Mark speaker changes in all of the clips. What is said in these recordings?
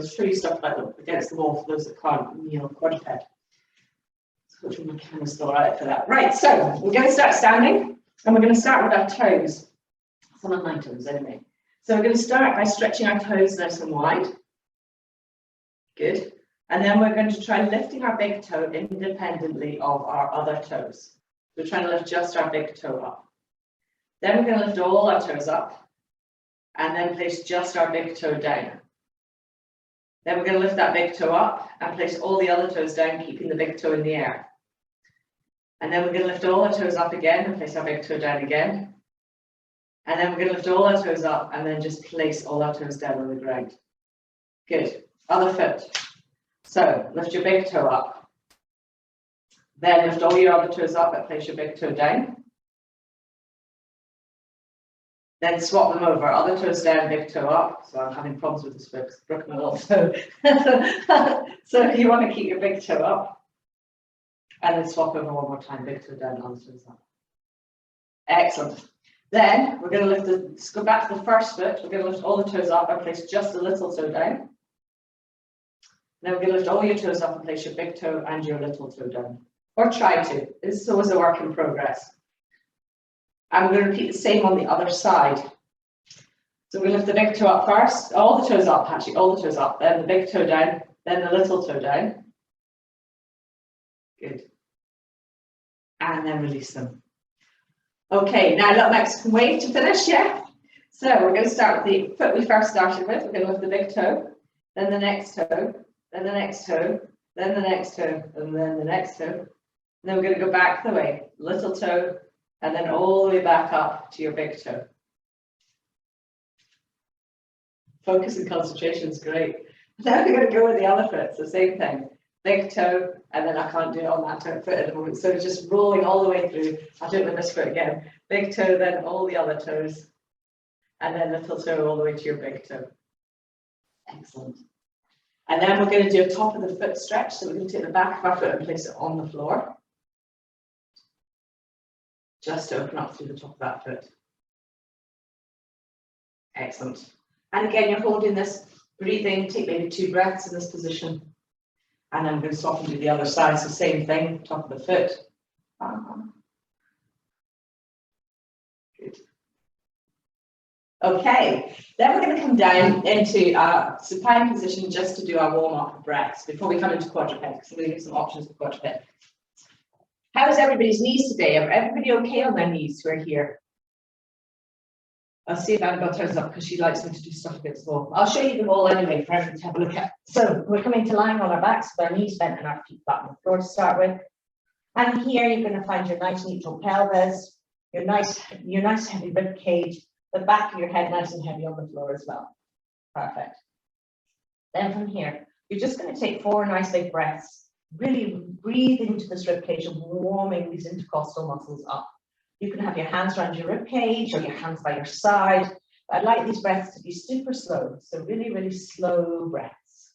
Speaker 1: I'll show you stuff like that against the wall for those that can't kneel quadruped. So hopefully my camera's still right for that. Right, so we're going to start standing, and we're going to start with our toes. Some of my toes anyway. So we're going to start by stretching our toes nice and wide. Good. And then we're going to try lifting our big toe independently of our other toes. We're trying to lift just our big toe up. Then we're going to lift all our toes up and then place just our big toe down. Then we're going to lift that big toe up and place all the other toes down, keeping the big toe in the air. And then we're going to lift all our toes up again and place our big toe down again. And then we're going to lift all our toes up and then just place all our toes down on the ground. Good. Other foot. So lift your big toe up. Then lift all your other toes up and place your big toe down. Then swap them over. Other toes down, big toe up. So I'm having problems with this foot because it's broken my little toe. So you want to keep your big toe up. And then swap over one more time. Big toe down, other toes up. Excellent. Then we're going to lift let's go back to the first foot. We're going to lift all the toes up and place just the little toe down. Then we're going to lift all your toes up and place your big toe and your little toe down. Or try to. This is always a work in progress. And we're going to repeat the same on the other side. So we lift the big toe up first, all the toes up, actually, all the toes up, then the big toe down, then the little toe down. Good. And then release them. Okay, now a little Mexican wave to finish, yeah? So we're going to start with the foot we first started with. We're going to lift the big toe, then the next toe, then the next toe, then the next toe, and then the next toe. And then we're going to go back the way, little toe, and then all the way back up to your big toe. Focus and concentration is great. Now we're going to go with the other foot, so same thing. Big toe, and then I can't do it on that foot at the moment, so just rolling all the way through. I'll do it with this foot again. Big toe, then all the other toes, and then little toe all the way to your big toe. Excellent. And then we're going to do a top of the foot stretch, so we're going to take the back of our foot and place it on the floor. Just to open up through the top of that foot. Excellent. And again, you're holding this, breathing, take maybe 2 breaths in this position. And then we're going to swap and do the other side, so same thing, top of the foot. Good. Okay, then we're going to come down into our supine position just to do our warm-up of breaths before we come into quadruped, because we're going to give some options for quadruped. How is everybody's knees today? Are everybody okay on their knees who are here? I'll see if Annabelle turns up because she likes me to do stuff against the wall. I'll show you the wall anyway for everyone to have a look at. So we're coming to lying on our backs with our knees bent and our feet flat on the floor to start with. And here you're going to find your nice neutral pelvis, your nice heavy rib cage, the back of your head nice and heavy on the floor as well. Perfect. Then from here, you're just going to take 4 nice big breaths. Really breathe into this rib cage and warming these intercostal muscles up. You can have your hands around your rib cage or your hands by your side. But I'd like these breaths to be super slow. So really, really slow breaths.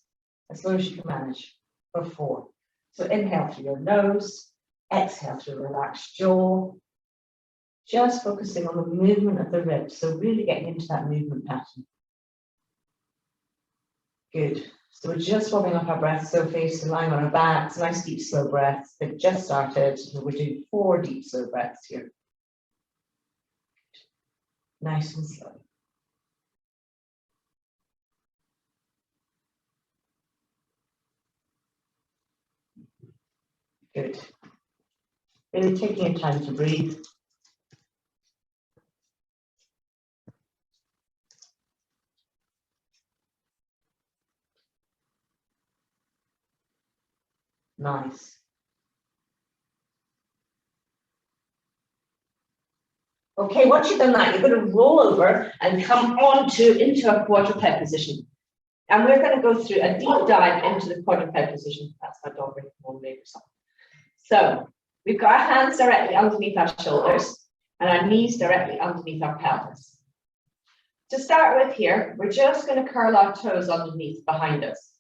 Speaker 1: As slow as you can manage for 4. So inhale through your nose, exhale through a relaxed jaw. Just focusing on the movement of the ribs. So really getting into that movement pattern. Good. So we're just warming up our breath, so facing lying on our backs, nice deep slow breaths. They've just started, so we're doing 4 deep slow breaths here. Nice and slow. Good. Really taking your time to breathe. Nice. Okay, once you've done that, you're going to roll over and come into a quadruped position. And we're going to go through a deep dive into the quadruped position. That's my dog breaking one leg or something. So we've got our hands directly underneath our shoulders and our knees directly underneath our pelvis. To start with here, we're just going to curl our toes underneath behind us.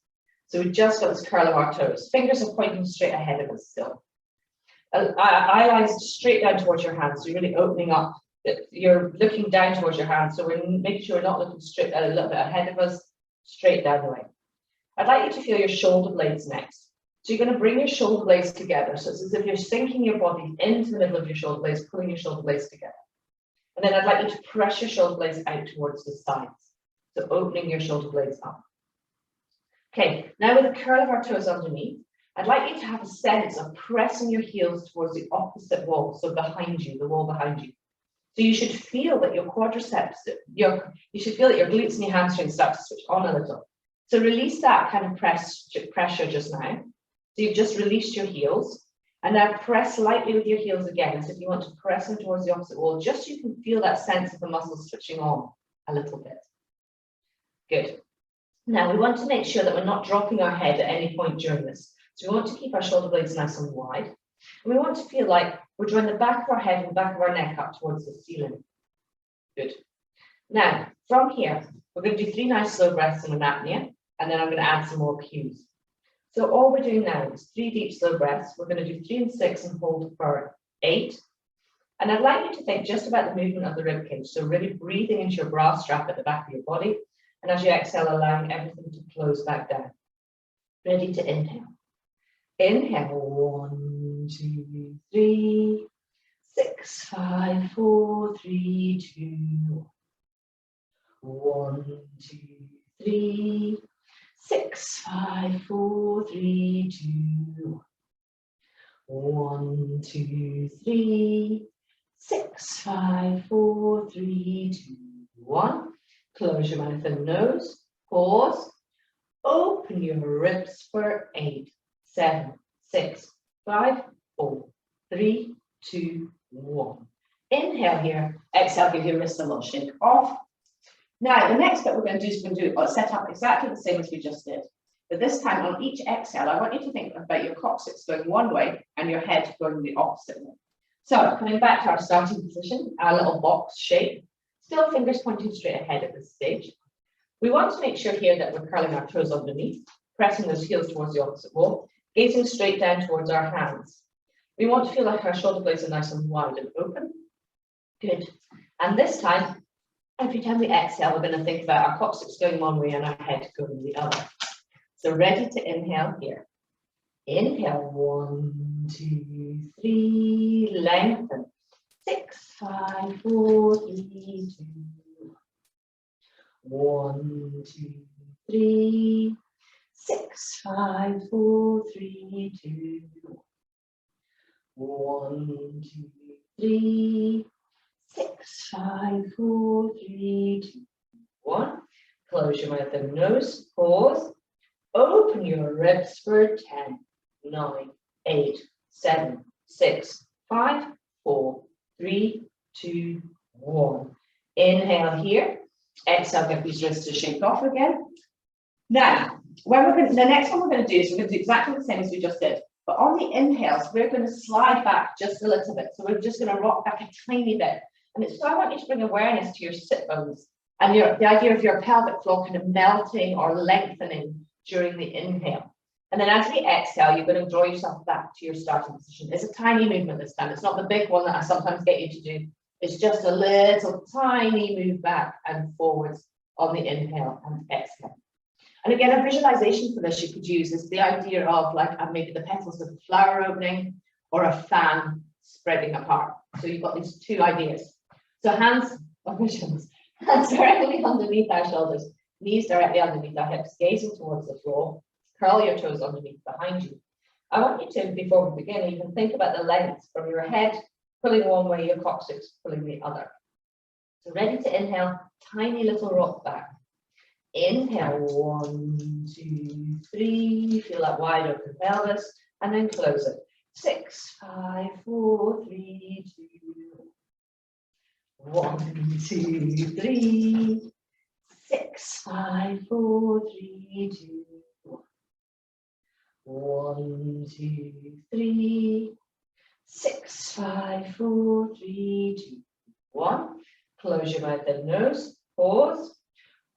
Speaker 1: So we've just got this curl of our toes. Fingers are pointing straight ahead of us still. Eye lines straight down towards your hands. So you're really opening up. You're looking down towards your hands. So we're making sure we're not looking straight a little bit ahead of us, straight down the way. I'd like you to feel your shoulder blades next. So you're going to bring your shoulder blades together. So it's as if you're sinking your body into the middle of your shoulder blades, pulling your shoulder blades together. And then I'd like you to press your shoulder blades out towards the sides. So opening your shoulder blades up. Okay, now with the curl of our toes underneath, I'd like you to have a sense of pressing your heels towards the opposite wall, so behind you, the wall behind you. So you should feel that your quadriceps, you should feel that your glutes and your hamstrings start to switch on a little. So release that kind of pressure just now. So you've just released your heels, and now press lightly with your heels again, as if you want to press them towards the opposite wall, just so you can feel that sense of the muscles switching on a little bit. Good. Now we want to make sure that we're not dropping our head at any point during this. So we want to keep our shoulder blades nice and wide. And we want to feel like we're drawing the back of our head and the back of our neck up towards the ceiling. Good. Now, from here, we're going to do 3 nice slow breaths in an apnea, and then I'm going to add some more cues. So all we're doing now is 3 deep slow breaths. We're going to do 3 and 6 and hold for 8. And I'd like you to think just about the movement of the rib cage. So really breathing into your bra strap at the back of your body. And as you exhale, allowing everything to close back down. Ready to inhale. Inhale, 1, 2, 3, 6, 5, 4, 3, 2. 1, 2, 3, 6, 5, 4, 3, 2. 1, 2, 3, 6, 5, 4, 3, 2, 1. Close your mouth and nose. Pause. Open your ribs for 8, 7, 6, 5, 4, 3, 2, 1. Inhale here. Exhale, give your wrist a little shake off. Now, the next bit we're going to do is we're going to set up exactly the same as we just did. But this time on each exhale, I want you to think about your coccyx going one way and your head going the opposite way. So coming back to our starting position, our little box shape, still fingers pointing straight ahead at this stage. We want to make sure here that we're curling our toes underneath, pressing those heels towards the opposite wall, gazing straight down towards our hands. We want to feel like our shoulder blades are nice and wide and open. Good. And this time, every time we exhale, we're going to think about our coccyx going one way and our head going the other. So ready to inhale here. Inhale, 1, 2, 3, lengthen. 6, 5, 4, 3, 2. 1, 2, 3, 6, 5, 4, 3, 2. 1, 2, 3, 6, 5, 4, 3, 2, 1. Close your mouth and nose. Pause. Open your ribs for 10, 9, 8, 7, 6, 5, 4, 3, 2, 1. Inhale here. Exhale, give these wrists a shake off again. Now, the next one we're going to do is we're going to do exactly the same as we just did. But on the inhales, we're going to slide back just a little bit. So we're just going to rock back a tiny bit. And so I want you to bring awareness to your sit bones and the idea of your pelvic floor kind of melting or lengthening during the inhale. And then as we exhale, you're going to draw yourself back to your starting position. It's a tiny movement this time. It's not the big one that I sometimes get you to do. It's just a little tiny move back and forwards on the inhale and exhale. And again, a visualization for this you could use is the idea of like maybe the petals of a flower opening or a fan spreading apart. So you've got these two ideas. So hands directly underneath our shoulders, knees directly underneath our hips, gazing towards the floor. Curl your toes underneath behind you. I want you to, before we begin, even think about the length from your head pulling one way, your coccyx pulling the other. So ready to inhale, tiny little rock back. Inhale, 1, 2, 3. Feel that wide open pelvis, and then close it. 6, 5, 4, 3, 2. 1, 2, 3. 6, 5, 4, 3, 2. 1, 2, 3. 6, 5, 4, 3, 2, 1. Close your mouth and nose. Pause.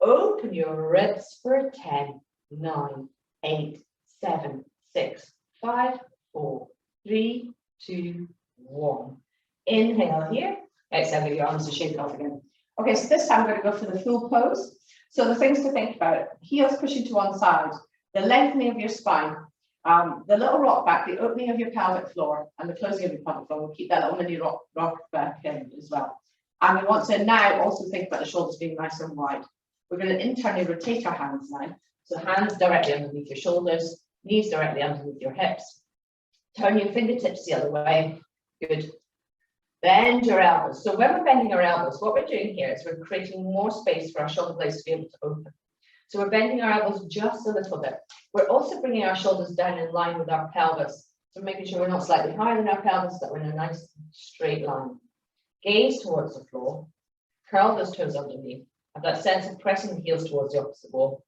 Speaker 1: Open your ribs for 10, 9, 8, 7, 6, 5, 4, 3, 2, 1. Inhale here. Exhale, give your arms a shake off again. Okay, so this time we're going to go for the full pose. So the things to think about, heels pushing to one side. the lengthening of your spine, the little rock back, the opening of your pelvic floor, and the closing of your pelvic floor. We'll keep that little mini rock back in as well. And we want to now also think about the shoulders being nice and wide. We're going to internally rotate our hands now. So hands directly underneath your shoulders, knees directly underneath your hips. Turn your fingertips the other way. Good. Bend your elbows. So when we're bending our elbows, what we're doing here is we're creating more space for our shoulder blades to be able to open. So we're bending our elbows just a little bit. We're also bringing our shoulders down in line with our pelvis. So making sure we're not slightly higher than our pelvis, that we're in a nice straight line. Gaze towards the floor. Curl those toes underneath. Have that sense of pressing the heels towards the opposite wall.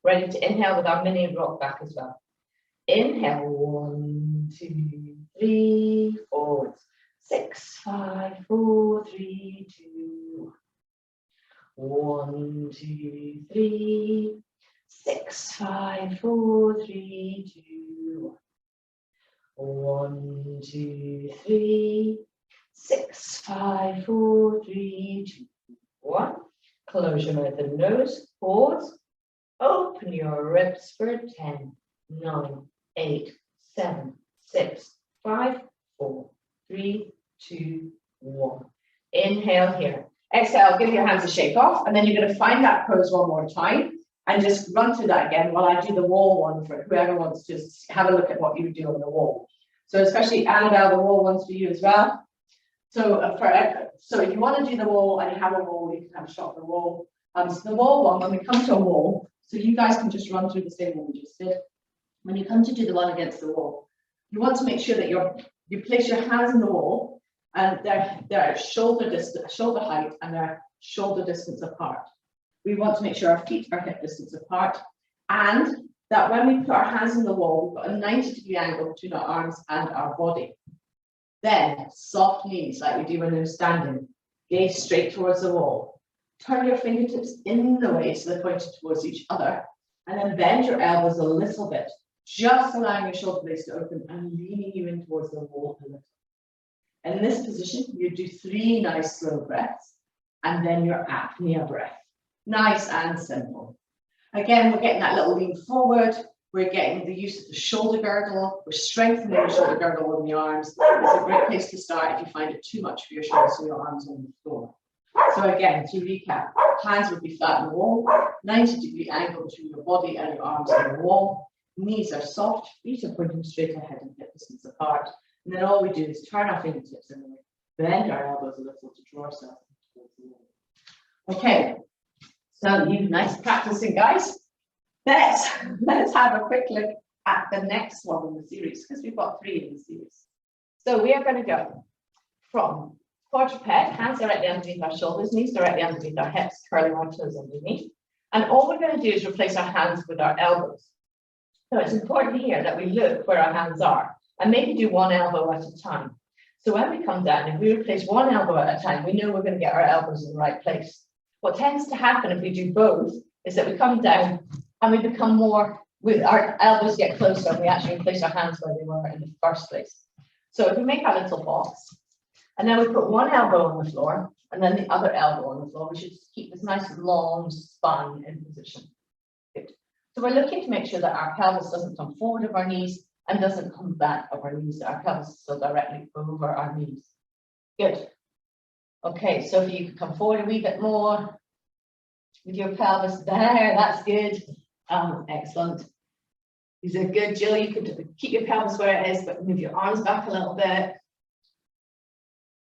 Speaker 1: Ready to inhale with our mini rock back as well. Inhale, 1, 2, 3, forwards. 6, 5, 4, 3, 2. 1, 2, 3. 6, 5, 4, 3, 2. 1, 2, 3. 6, 5, 4, 3, 2, 1. Close your mouth and nose. Pause. Open your ribs for 10, 9, 8, 7, 6, 5, 4, 3, 2, 1. Inhale here. Exhale, give your hands a shake off, and then you're going to find that pose one more time and just run through that again while I do the wall one for whoever wants to just have a look at what you do on the wall. So especially Annabelle, the wall one's for you as well. So if you want to do the wall and you have a wall, you can have a shot of the wall. So the wall one, when we come to a wall, so you guys can just run through the same one we just did. When you come to do the one against the wall, you want to make sure that you place your hands in the wall and they're shoulder height and they're shoulder distance apart. We want to make sure our feet are hip distance apart, and that when we put our hands in the wall, we've got a 90-degree angle between our arms and our body. Then soft knees like we do when we're standing. Gaze straight towards the wall. Turn your fingertips in the way so they're pointed towards each other, and then bend your elbows a little bit, just allowing your shoulder blades to open and leaning you in towards the wall a little. In this position, you do 3 nice slow breaths, and then your apnea breath. Nice and simple. Again, we're getting that little lean forward. We're getting the use of the shoulder girdle. We're strengthening the shoulder girdle in the arms. It's a great place to start if you find it too much for your shoulders, so your arms on the floor. So again, to recap, hands would be flat on the wall, 90-degree angle between your body and your arms on the wall. Knees are soft, feet are pointing straight ahead and hip distance apart. And then all we do is turn our fingertips in, bend our elbows a little to draw ourselves towards the wall. Okay, so you nice practicing, guys. Let's have a quick look at the next one in the series, because we've got 3 in the series. So we are going to go from quadruped, hands directly underneath our shoulders, knees directly underneath our hips, curling our toes underneath. And all we're going to do is replace our hands with our elbows. So it's important here that we look where our hands are and maybe do one elbow at a time. So when we come down, if we replace one elbow at a time, we know we're going to get our elbows in the right place. What tends to happen if we do both is that we come down and we become more, with our elbows get closer and we actually place our hands where they were in the first place. So if we make our little box, and then we put one elbow on the floor and then the other elbow on the floor, we should keep this nice long spine in position. Good. So we're looking to make sure that our pelvis doesn't come forward of our knees and doesn't come back of our knees. Our pelvis is still directly over our knees. Good. Okay, so if you could come forward a wee bit more with your pelvis there, that's good. Excellent. These are good, Jill. You could keep your pelvis where it is, but move your arms back a little bit.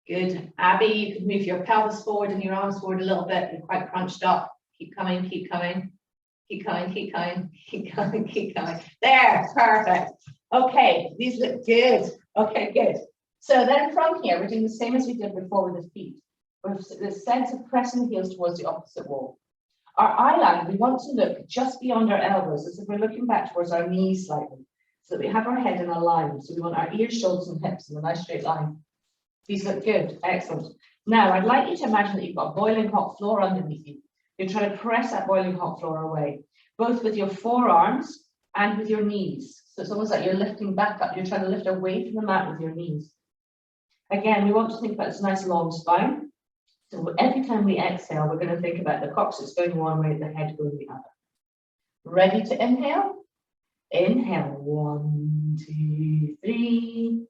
Speaker 1: Good. Abby, you could move your pelvis forward and your arms forward a little bit. You're quite crunched up. Keep coming, keep coming. Keep coming, keep coming, keep coming, keep coming. There, perfect. Okay, these look good. Okay, good. So then from here, we're doing the same as we did before with the feet. With the sense of pressing the heels towards the opposite wall. Our eye line, we want to look just beyond our elbows, as if we're looking back towards our knees slightly, so that we have our head in a line. So we want our ears, shoulders, and hips in a nice straight line. These look good. Excellent. Now, I'd like you to imagine that you've got a boiling hot floor underneath you. You're trying to press that boiling hot floor away, both with your forearms and with your knees. So it's almost like you're lifting back up. You're trying to lift away from the mat with your knees. Again, we want to think about this nice long spine. So every time we exhale, we're going to think about the coccyx going one way, the head going the other. Ready to inhale? Inhale, 1, 2, 3,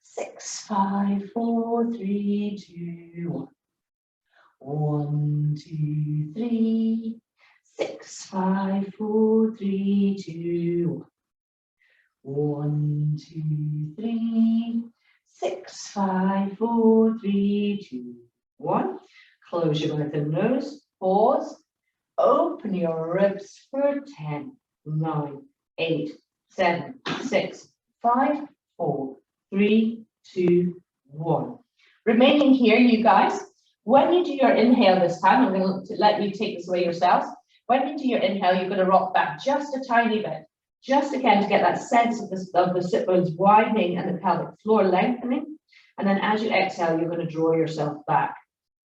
Speaker 1: 6, 5, 4, 3, 2, 1, 2, 3, 6, 5, 4, 3, 2, 1, 2, 3, 6, 5, 4, 3, 2, 1. Close your mouth and nose. Pause. Open your ribs for 10, 9, 8, 7, 6, 5, 4, 3, 2, 1. Remaining here, you guys. When you do your inhale this time, I'm going to let you take this away yourselves. When you do your inhale, you're going to rock back just a tiny bit. Just again to get that sense of the sit bones widening and the pelvic floor lengthening. And then as you exhale, you're going to draw yourself back.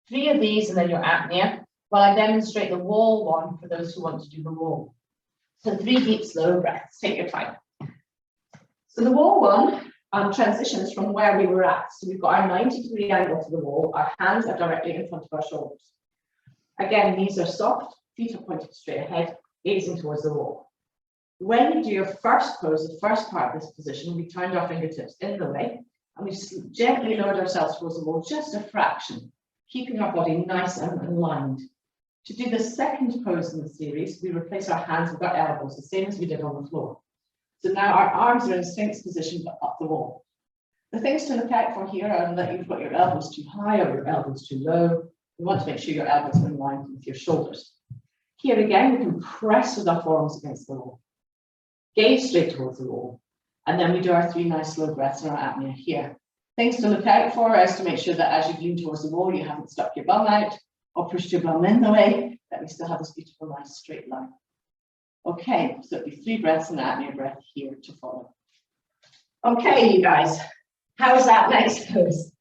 Speaker 1: 3 of these and then your apnea, while I demonstrate the wall one for those who want to do the wall. So 3 deep, slow breaths. Take your time. So the wall one transitions from where we were at. So we've got our 90-degree angle to the wall. Our hands are directly in front of our shoulders. Again, knees are soft, feet are pointed straight ahead, gazing towards the wall. When you do your first pose, the first part of this position, we turned our fingertips in the way and we gently lowered ourselves towards the wall, just a fraction, keeping our body nice and aligned. To do the second pose in the series, we replace our hands with our elbows, the same as we did on the floor. So now our arms are in Sphinx position, but up the wall. The things to look out for here are that you've got your elbows too high or your elbows too low. You want to make sure your elbows are in line with your shoulders. Here again, we can press with our forearms against the wall. Gaze straight towards the wall. And then we do our 3 nice slow breaths in our apnea here. Things to look out for is to make sure that as you lean towards the wall, you haven't stuck your bum out or pushed your bum in the way, that we still have this beautiful, nice straight line. Okay, so it'll be 3 breaths and apnea breath here to follow. Okay, you guys, how's that next pose?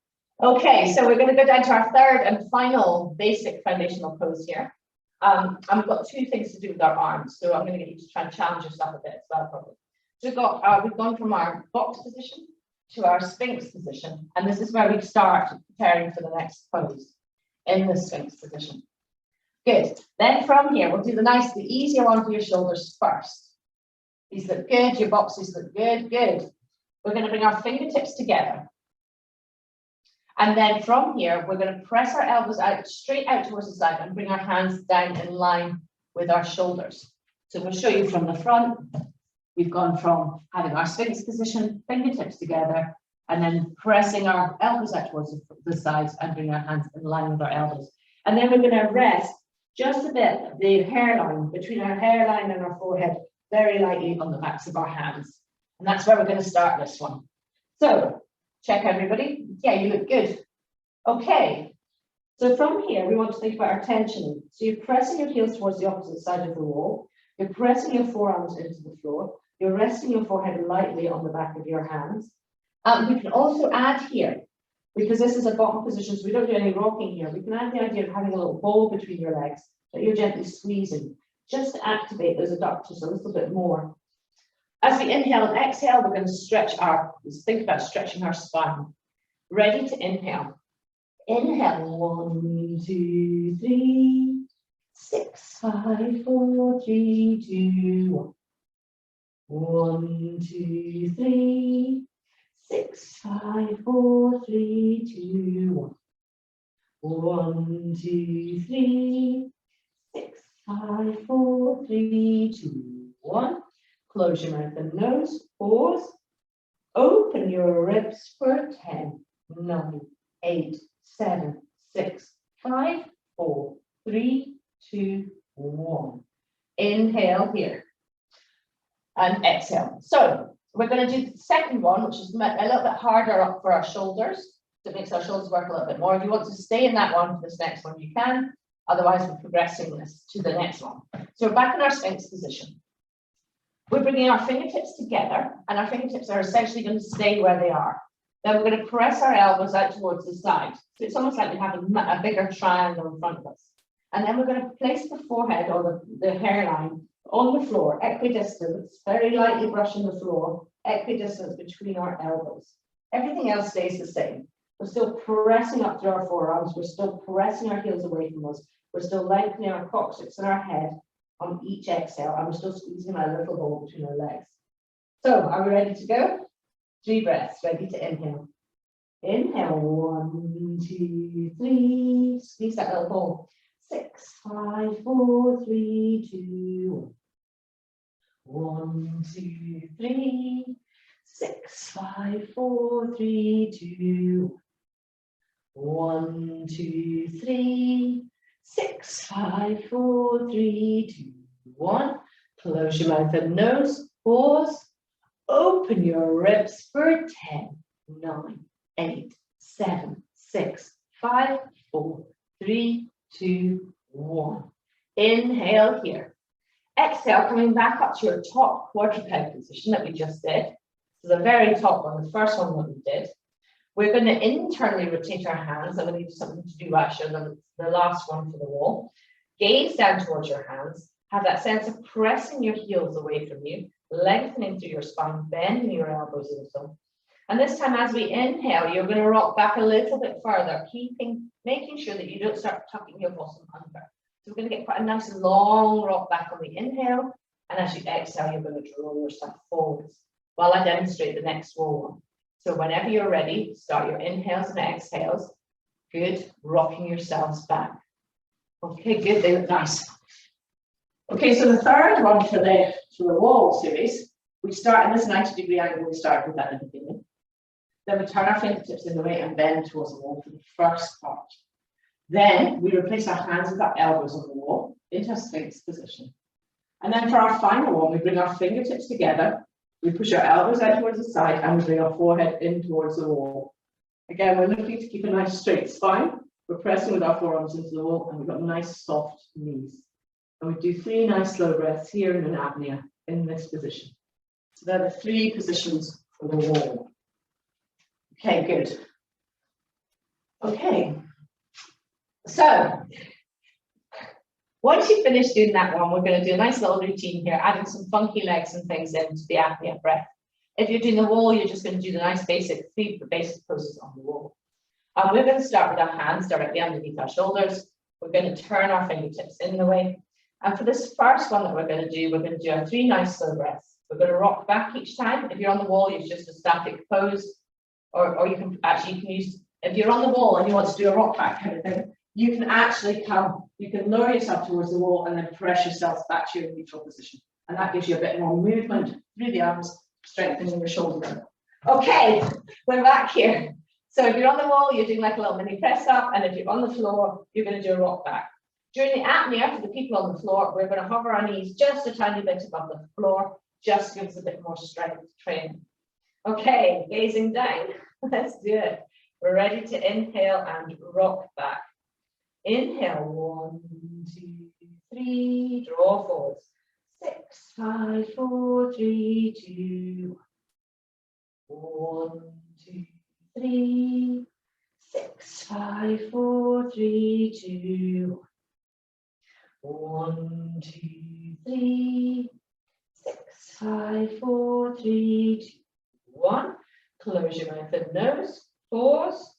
Speaker 1: Okay, so we're going to go down to our 3rd and final basic foundational pose here. I've got 2 things to do with our arms, so I'm going to get you to try and challenge yourself a bit as well, probably. So we've gone from our box position to our Sphinx position, and this is where we start preparing for the next pose in the Sphinx position. Good. Then from here, we'll do the easier one for your shoulders first. These look good. Your boxes look good. Good. We're going to bring our fingertips together. And then from here, we're going to press our elbows out, straight out towards the side and bring our hands down in line with our shoulders. So we'll show you from the front. We've gone from having our Sphinx position, fingertips together, and then pressing our elbows out towards the sides and bring our hands in line with our elbows. And then we're going to rest just a bit the hairline, between our hairline and our forehead, very lightly on the backs of our hands. And that's where we're going to start this one. So, check everybody. Yeah, you look good. Okay. So from here, we want to think about our tension. So you're pressing your heels towards the opposite side of the wall. You're pressing your forearms into the floor. You're resting your forehead lightly on the back of your hands. We can also add here, because this is a bottom position, so we don't do any rocking here. We can add the idea of having a little ball between your legs that you're gently squeezing, just to activate those adductors a little bit more. As we inhale and exhale, we're going to think about stretching our spine. Ready to inhale. Inhale, 1, 2, 3, 6, 5, 4, 3, 2, 1, 2, 3, 6, 5, 4, 3, 2, 1, 2, 3, 6, 5, 4, 3, 2, 1. Close your mouth and nose. Pause. Open your ribs for 10, 9, 8, 7, 6, 5, 4, 3, 2, 1. Inhale here. And exhale. So we're going to do the second one, which is a little bit harder up for our shoulders. So it makes our shoulders work a little bit more. If you want to stay in that one for this next one, you can. Otherwise, we're progressing this to the next one. So we're back in our Sphinx position. We're bringing our fingertips together, and our fingertips are essentially going to stay where they are. Then we're going to press our elbows out towards the side. So it's almost like we have a bigger triangle in front of us. And then we're going to place the forehead or the hairline on the floor, equidistant, very lightly brushing the floor, equidistant between our elbows. Everything else stays the same. We're still pressing up through our forearms. We're still pressing our heels away from us. We're still lengthening our coccyx and our head on each exhale, and we're still squeezing our little ball between our legs. So are we ready to go? 3 breaths, ready to inhale. Inhale, 1, 2, 3. Squeeze that little ball. 6, 5, 4, 3, 2, 1, 2, 3. 6, 5, 4, 3, 2, 1, 2, 3. 6, 5, 4, 3, 2, 1. Close your mouth and nose. Pause. Open your ribs for 10, 9, 8, 7, 6, 5, 4, 3, 2, 1. Inhale here. Exhale, coming back up to your top quadruped position that we just did. So the very top one, the first one that we did. We're going to internally rotate our hands. I'm going to give you something to do actually, the last one for the wall. Gaze down towards your hands. Have that sense of pressing your heels away from you, lengthening through your spine, bending your elbows into them. And this time as we inhale, you're going to rock back a little bit further, making sure that you don't start tucking your bottom under. So we're going to get quite a nice long rock back on the inhale. And as you exhale, you're going to draw yourself forwards while I demonstrate the next wall one. So whenever you're ready, start your inhales and exhales. Good, rocking yourselves back. Okay, good, they look nice. Okay, so the third one for the wall series, we start in this 90-degree angle we started with at the beginning. Then we turn our fingertips in the way and bend towards the wall for the first part. Then we replace our hands with our elbows on the wall into a sphinx position. And then for our final one, we bring our fingertips together, we push our elbows out towards the side, and we bring our forehead in towards the wall. Again, we're looking to keep a nice straight spine. We're pressing with our forearms into the wall, and we've got nice soft knees. And we do 3 nice slow breaths here in an apnea in this position. So they're the 3 positions for the wall. Okay, good. Okay. So once you finish doing that one, we're going to do a nice little routine here, adding some funky legs and things into the apnea breath. If you're doing the wall, you're just going to do the nice basic 3 basic poses on the wall. And we're going to start with our hands directly underneath our shoulders. We're going to turn our fingertips in the way. And for this first one that we're going to do our 3 nice slow breaths. We're going to rock back each time. If you're on the wall, it's just a static pose. Or you can use, if you're on the wall and you want to do a rock back kind of thing, you can actually you can lower yourself towards the wall and then press yourself back to your neutral position. And that gives you a bit more movement through the arms, strengthening your shoulder. Okay, we're back here. So if you're on the wall, you're doing like a little mini press up. And if you're on the floor, you're going to do a rock back. During the apnea, for the people on the floor, we're going to hover our knees just a tiny bit above the floor, just to give us a bit more strength training. Okay, gazing down. Let's do it. We're ready to inhale and rock back. Inhale, 1, 2, 3, draw forwards. 6, 5, 4, 3, 2, 1, 2, 3. 6, 5, 4, 3, 2, 1, 2, 3. 6, 5, 4, 3, 2, 1. Close your mouth and nose. Pause.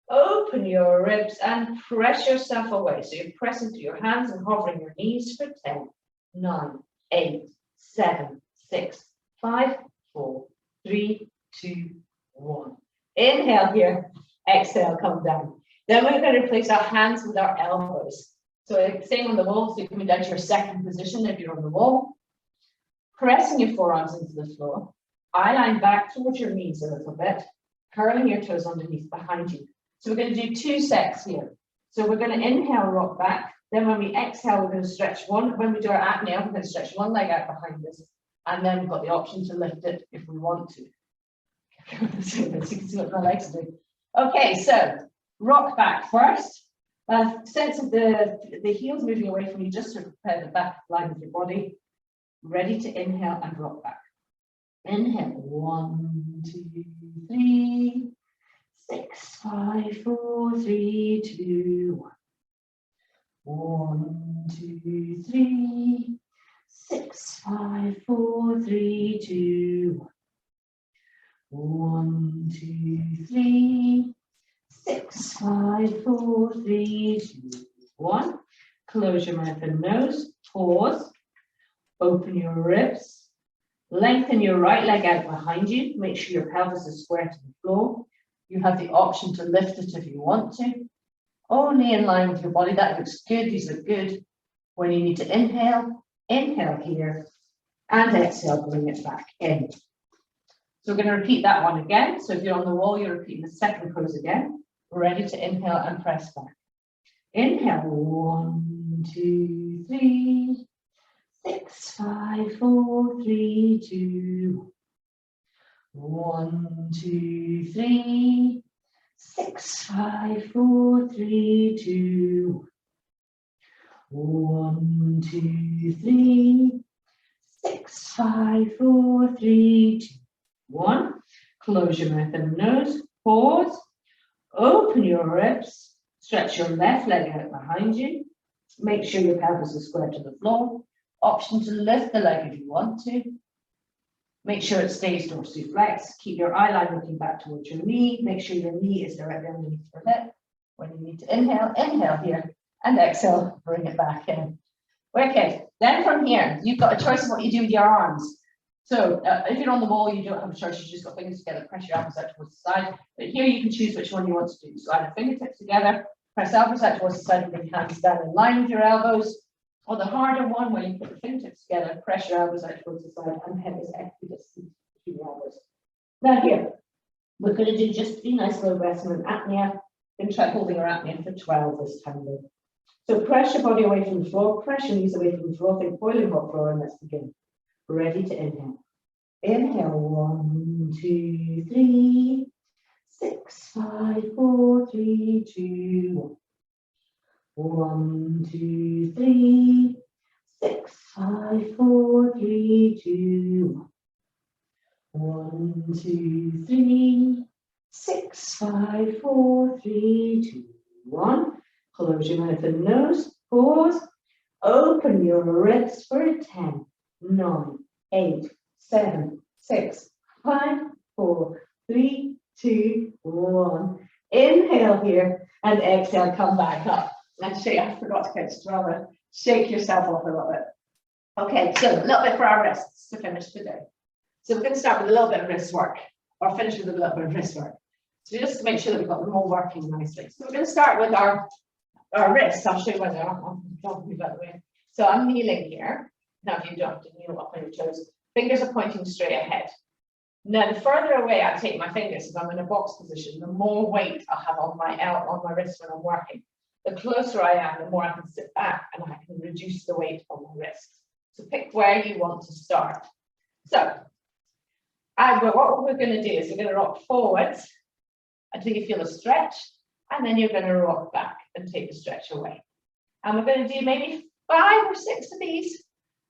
Speaker 1: Open your ribs and press yourself away. So you're pressing through your hands and hovering your knees for 10, 9, 8, 7, 6, 5, 4, 3, 2, 1. Inhale here. Exhale, come down. Then we're going to replace our hands with our elbows. So same on the wall, so you're coming down to your second position if you're on the wall. Pressing your forearms into the floor. Eye line back towards your knees a little bit. Curling your toes underneath behind you. So we're going to do 2 sets here. So we're going to inhale, rock back. Then when we exhale, we're going to stretch one. When we do our apnea, we're going to stretch one leg out behind us. And then we've got the option to lift it if we want to. So you can see what my legs do. Okay, so rock back first. Sense of the heels moving away from you just to prepare the back line of your body. Ready to inhale and rock back. Inhale, 1, 2, 3, 6, 5, 4, 3, 2, 1, 2, 3, 6, 5, 4, 3, 2, 1, 2, 3, 6, 5, 4, 3, 2, 1. Close your mouth and nose. Pause. Open your ribs. Lengthen your right leg out behind you. Make sure your pelvis is square to the floor. You have the option to lift it if you want to. Only in line with your body. That looks good. These look good. When you need to inhale, inhale here. And exhale, bring it back in. So we're going to repeat that one again. So if you're on the wall, you're repeating the second pose again. Ready to inhale and press back. Inhale, 1, 2, 3, 6, 5, 4, 3, 2. 1, 2, 3, 6, 5, 4, 3, 2. 1, 2, 3, 6, 5, 4, 3, 2. 1. Close your mouth and nose. Pause. Open your ribs. Stretch your left leg out behind you. Make sure your pelvis is square to the floor. Option to lift the leg if you want to. Make sure it stays dorsiflex. Keep your eye line looking back towards your knee. Make sure your knee is directly underneath your hip. When you need to inhale, inhale here. And exhale, bring it back in. Okay, then from here, you've got a choice of what you do with your arms. So if you're on the wall, you don't have a choice, you just got fingers together, press your elbows out towards the side. But here you can choose which one you want to do. So either fingertips together, press elbows out towards the side and bring your hands down in line with your elbows. Or the harder one where you put the fingertips together, press your elbows out towards the side and head is equidistant between your elbows. Now here, we're going to do just 3 nice low breaths and an apnea. Then try holding our apnea for 12 this time. So press your body away from the floor, press your knees away from the floor, think boiling hot floor, and let's begin. Ready to inhale. Inhale, 1, 2, 3, 6, 5, 4, 3, 2, 1, 2, 3, 6, 5, 4, 3, 2, 1, 2, 3, 6, 5, 4, 3, 2, 1. Close your mouth and nose. Pause. Open your ribs for 10, 9, 8, 7, 6, 5, 4, 3, 2, 1. Inhale here and exhale, come back up. And shake, I forgot to catch 12. Shake yourself off a little bit. Okay, so a little bit for our wrists to finish today. So we're going to start with a little bit of wrist work, or finish with a little bit of wrist work. So just to make sure that we've got them all working nicely. So we're going to start with our wrists. I'll show you what they are. I'll move out of the way. So I'm kneeling here. Now, if you don't have to kneel up on your toes, fingers are pointing straight ahead. Now, the further away I take my fingers, if I'm in a box position, the more weight I have on my wrist when I'm working. The closer I am, the more I can sit back and I can reduce the weight on my wrist. So pick where you want to start. So, what we're going to do is we're going to rock forwards until you feel a stretch, and then you're going to rock back and take the stretch away. And we're going to do maybe 5 or 6 of these,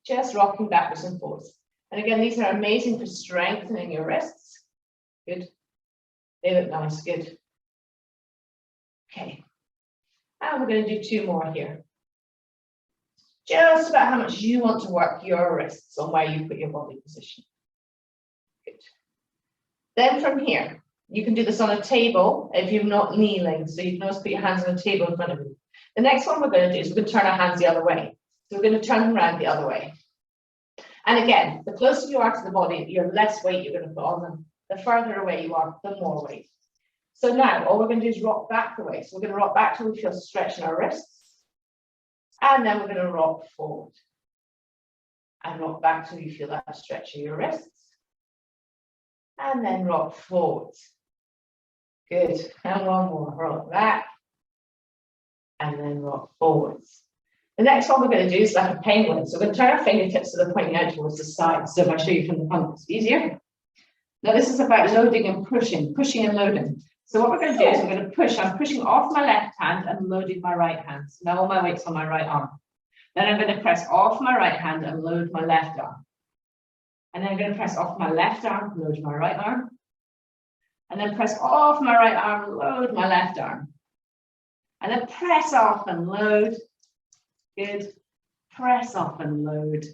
Speaker 1: just rocking backwards and forwards. And again, these are amazing for strengthening your wrists. Good. They look nice. Good. Okay. And we're going to do 2 more here. Just about how much you want to work your wrists on where you put your body position. Good. Then from here, you can do this on a table if you're not kneeling. So you can always put your hands on a table in front of you. The next one we're going to do is we're going to turn our hands the other way. So we're going to turn them around the other way. And again, the closer you are to the body, the less weight you're going to put on them. The further away you are, the more weight. So now all we're going to do is rock back the way. So we're going to rock back till we feel stretch in our wrists. And then we're going to rock forward. And rock back till you feel that stretch in your wrists. And then rock forward. Good. And one more. Rock back. And then rock forwards. The next one we're going to do is like a penguin. So we're going to turn our fingertips so they're pointing out towards the side. So if I show you from the front, it's easier. Now this is about loading and pushing and loading. So what we're going to do is we're going to push. I'm pushing off my left hand and loading my right hand. So now all my weight's on my right arm. Then I'm going to press off my right hand and load my left arm. And then I'm going to press off my left arm, load my right arm. And then press off my right arm, load my left arm. And then press off and load. Good. Press off and load.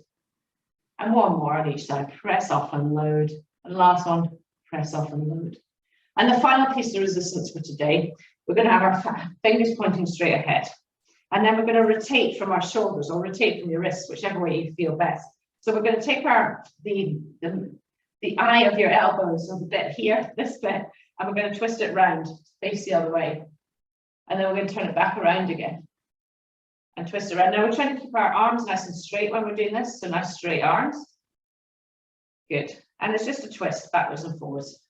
Speaker 1: And one more on each side. Press off and load. And last one, press off and load. And the final piece of resistance for today, we're going to have our fingers pointing straight ahead. And then we're going to rotate from our shoulders or rotate from your wrists, whichever way you feel best. So we're going to take our the eye of your elbow, so the bit here, this bit, and we're going to twist it round, face the other way. And then we're going to turn it back around again and twist it around. Now we're trying to keep our arms nice and straight when we're doing this, so nice straight arms. Good. And it's just a twist backwards and forwards.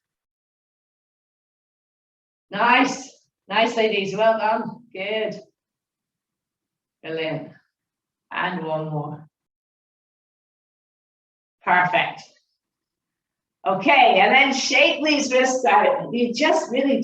Speaker 1: Nice. Nice, ladies. Well done. Good. Brilliant. And one more. Perfect. Okay, and then shake these wrists out. You just really